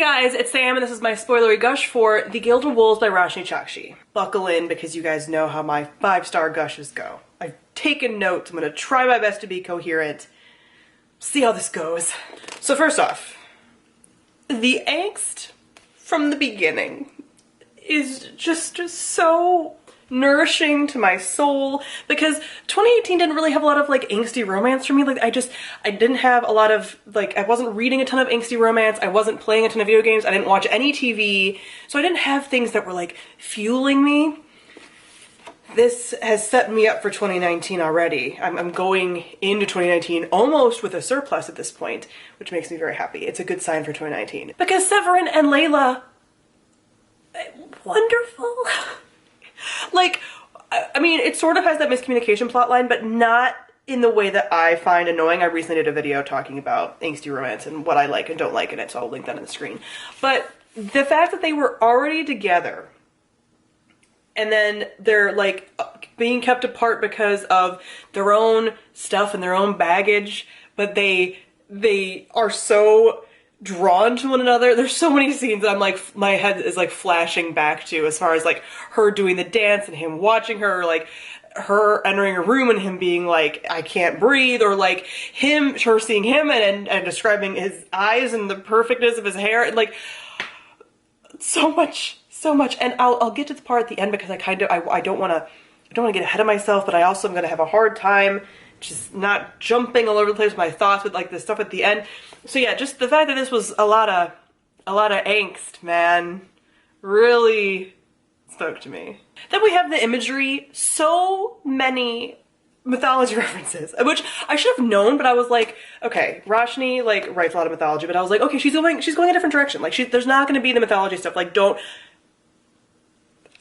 guys, it's Sam and this is my spoilery gush for The Gilded Wolves by Roshani Chokshi. Buckle in because you guys know how my 5-star gushes go. I've taken notes, I'm gonna try my best to be coherent. See how this goes. So first off, the angst from the beginning is just so nourishing to my soul, because 2018 didn't really have a lot of like angsty romance for me. Like I didn't have a lot of like, I wasn't reading a ton of angsty romance, I wasn't playing a ton of video games, I didn't watch any TV, so I didn't have things that were like fueling me. This has set me up for 2019 already. I'm going into 2019 almost with a surplus at this point, which makes me very happy. It's a good sign for 2019. Because Severin and Layla, wonderful. Like, I mean, it sort of has that miscommunication plotline, but not in the way that I find annoying. I recently did a video talking about angsty romance and what I like and don't like in it, so I'll link that on the screen. But the fact that they were already together, and then they're like being kept apart because of their own stuff and their own baggage, but they are so drawn to one another. There's so many scenes that I'm like, my head is like flashing back to, as far as like her doing the dance and him watching her, like her entering a room and him being like, I can't breathe, or like her seeing him and describing his eyes and the perfectness of his hair, and like so much. And I'll get to the part at the end because I don't want to get ahead of myself, but I also am going to have a hard time just not jumping all over the place with my thoughts with like the stuff at the end. So yeah, just the fact that this was a lot of angst, man, really spoke to me. Then we have the imagery, so many mythology references, which I should have known, but I was like, okay, Roshani like writes a lot of mythology, but I was like, okay, she's going a different direction. Like there's not going to be the mythology stuff. Like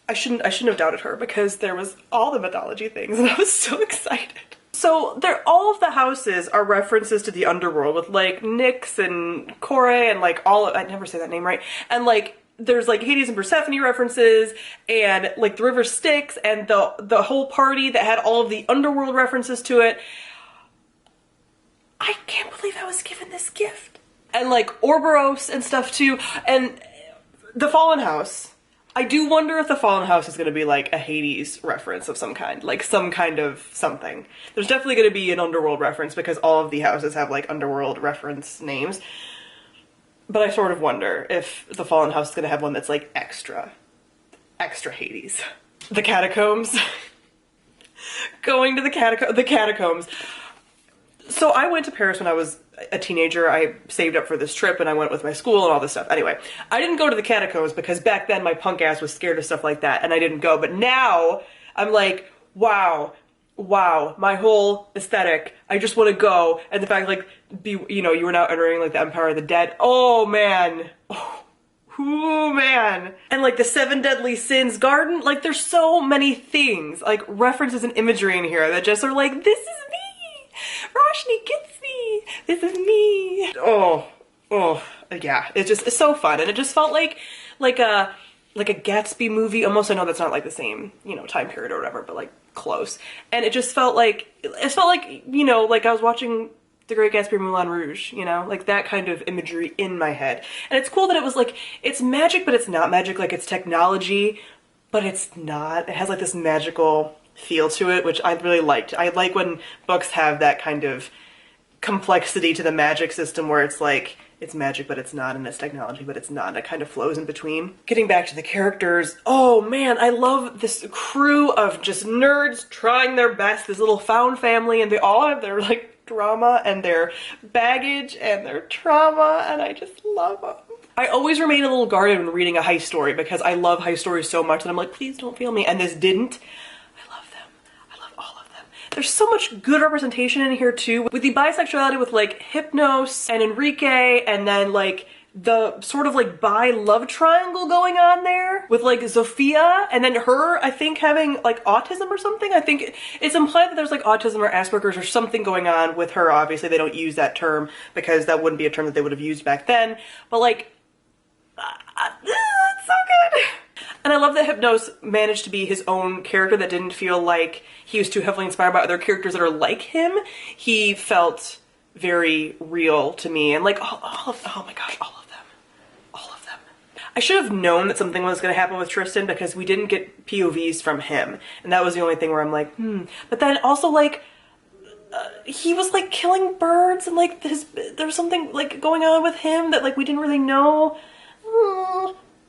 I shouldn't have doubted her, because there was all the mythology things and I was so excited. So all of the houses are references to the underworld, with like Nyx and Kore and like I never say that name right. And like there's like Hades and Persephone references, and like the river Styx, and the whole party that had all of the underworld references to it. I can't believe I was given this gift. And like Ouroboros and stuff too, and the Fallen House. I do wonder if the Fallen House is going to be like a Hades reference of some kind, like some kind of something. There's definitely going to be an underworld reference because all of the houses have like underworld reference names. But I sort of wonder if the Fallen House is going to have one that's like extra Hades. The catacombs. Going to the catacombs. So I went to Paris when I was a teenager. I saved up for this trip and I went with my school and all this stuff. Anyway, I didn't go to the catacombs because back then my punk ass was scared of stuff like that and I didn't go. But now I'm like, wow, my whole aesthetic, I just want to go. And the fact like, you were now entering like the Empire of the Dead. Oh man. Oh man. And like the 7 Deadly Sins garden, like there's so many things, like references and imagery in here that just are like, this is me. Roshani gets me. This is me. Oh, yeah. It's so fun, and it just felt like a Gatsby movie. Almost. I know that's not like the same, time period or whatever, but like close. And it just felt like like I was watching The Great Gatsby or Moulin Rouge, like that kind of imagery in my head. And it's cool that it was like, it's magic, but it's not magic. Like it's technology, but it's not. It has like this magical feel to it, which I really liked. I like when books have that kind of complexity to the magic system where it's like, it's magic but it's not, and it's technology but it's not, and it kind of flows in between. Getting back to the characters, oh man, I love this crew of just nerds trying their best, this little found family, and they all have their like drama and their baggage and their trauma, and I just love them. I always remain a little guarded when reading a heist story because I love heist stories so much that I'm like, please don't fail me, and this didn't. There's so much good representation in here too, with the bisexuality with like Hypnos and Enrique, and then like the sort of like bi love triangle going on there with like Zofia, and then her, I think, having like autism or something. I think it's implied that there's like autism or Asperger's or something going on with her. Obviously they don't use that term because that wouldn't be a term that they would have used back then, but like, it's so good. And I love that Hypnos managed to be his own character that didn't feel like he was too heavily inspired by other characters that are like him. He felt very real to me, and like all of them. I should have known that something was going to happen with Tristan because we didn't get POVs from him. And that was the only thing where I'm like, But then also, like, he was, like, killing birds and, like, there was something, like, going on with him that, like, we didn't really know.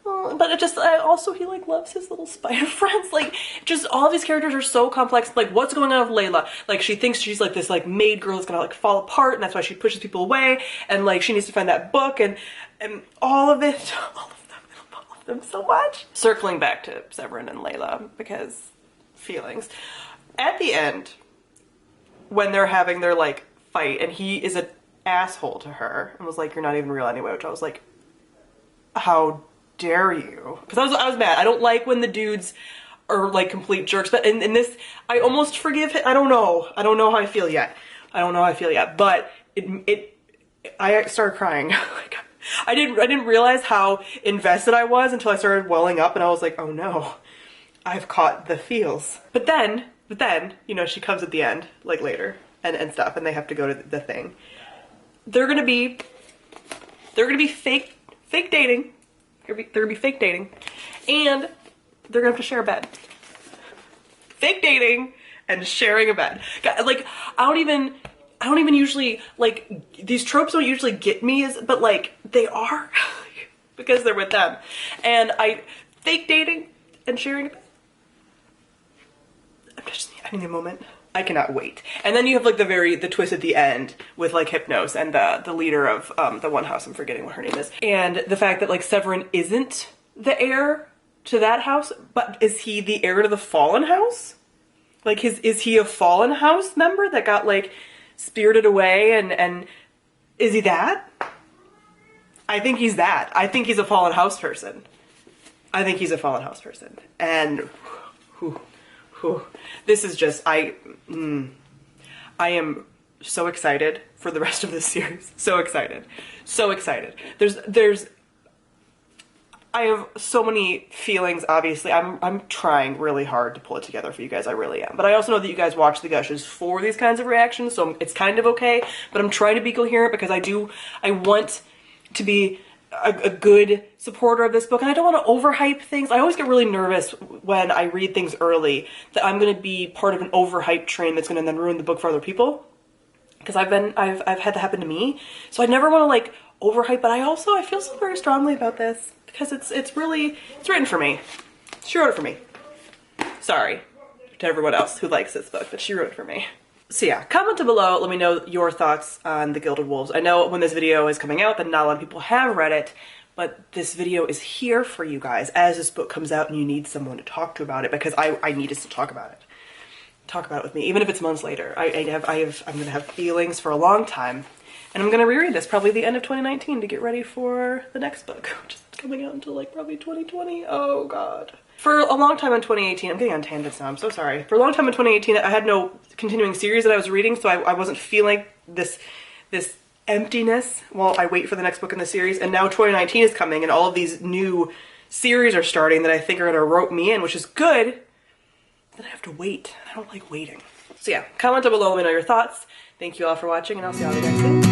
But it just, also, he, like, loves his little spider friends. Like, just all of these characters are so complex. Like, what's going on with Layla? Like, she thinks she's, like, this, like, maid girl that's gonna, like, fall apart, and that's why she pushes people away, and, like, she needs to find that book, and all of it, all of them so much. Circling back to Severin and Layla, because feelings. At the end, when they're having their, like, fight, and he is an asshole to her, and was like, you're not even real anyway, which I was like, how dare you? Because I was mad. I don't like when the dudes are like complete jerks, but in this, I almost forgive him. I don't know how I feel yet. But I started crying. I didn't realize how invested I was until I started welling up, and I was like, oh no, I've caught the feels. But then, you know, she comes at the end, like later, and stuff, and they have to go to the thing. They're gonna be fake dating. They're gonna be fake dating, and they're gonna have to share a bed. Fake dating and sharing a bed. Like, I don't even usually, like, these tropes don't usually get me, but like, they are because they're with them. And fake dating and sharing a bed. I need a moment. I cannot wait. And then you have like the twist at the end with like Hypnos and the leader of the one house, I'm forgetting what her name is. And the fact that like Severin isn't the heir to that house, but is he the heir to the Fallen House? Like is he a Fallen House member that got like spirited away and is he that? I think he's that. I think he's a Fallen House person. And this is just, I am so excited for the rest of this series. So excited. I have so many feelings, obviously. I'm trying really hard to pull it together for you guys, I really am. But I also know that you guys watch the Gushes for these kinds of reactions, so it's kind of okay. But I'm trying to be coherent because I want to be a good supporter of this book, and I don't want to overhype things. I always get really nervous when I read things early that I'm going to be part of an overhype train that's going to then ruin the book for other people, because I've had that happen to me. So I never want to like overhype, but I feel so very strongly about this because it's written for me. She wrote it for me. Sorry to everyone else who likes this book, but she wrote it for me. So yeah, comment below, let me know your thoughts on the Gilded Wolves. I know when this video is coming out that not a lot of people have read it, but this video is here for you guys as this book comes out and you need someone to talk to about it, because I need us to talk about it. Talk about it with me, even if it's months later. I'm gonna have feelings for a long time, and I'm gonna reread this probably the end of 2019 to get ready for the next book, which is coming out until like probably 2020. Oh god. For a long time in 2018, I'm getting on tangents now, I'm so sorry. For a long time in 2018, I had no continuing series that I was reading, so I wasn't feeling this emptiness while I wait for the next book in the series. And now 2019 is coming, and all of these new series are starting that I think are gonna rope me in, which is good, but I have to wait. I don't like waiting. So yeah, comment down below, let me know your thoughts. Thank you all for watching, and I'll see y'all again soon.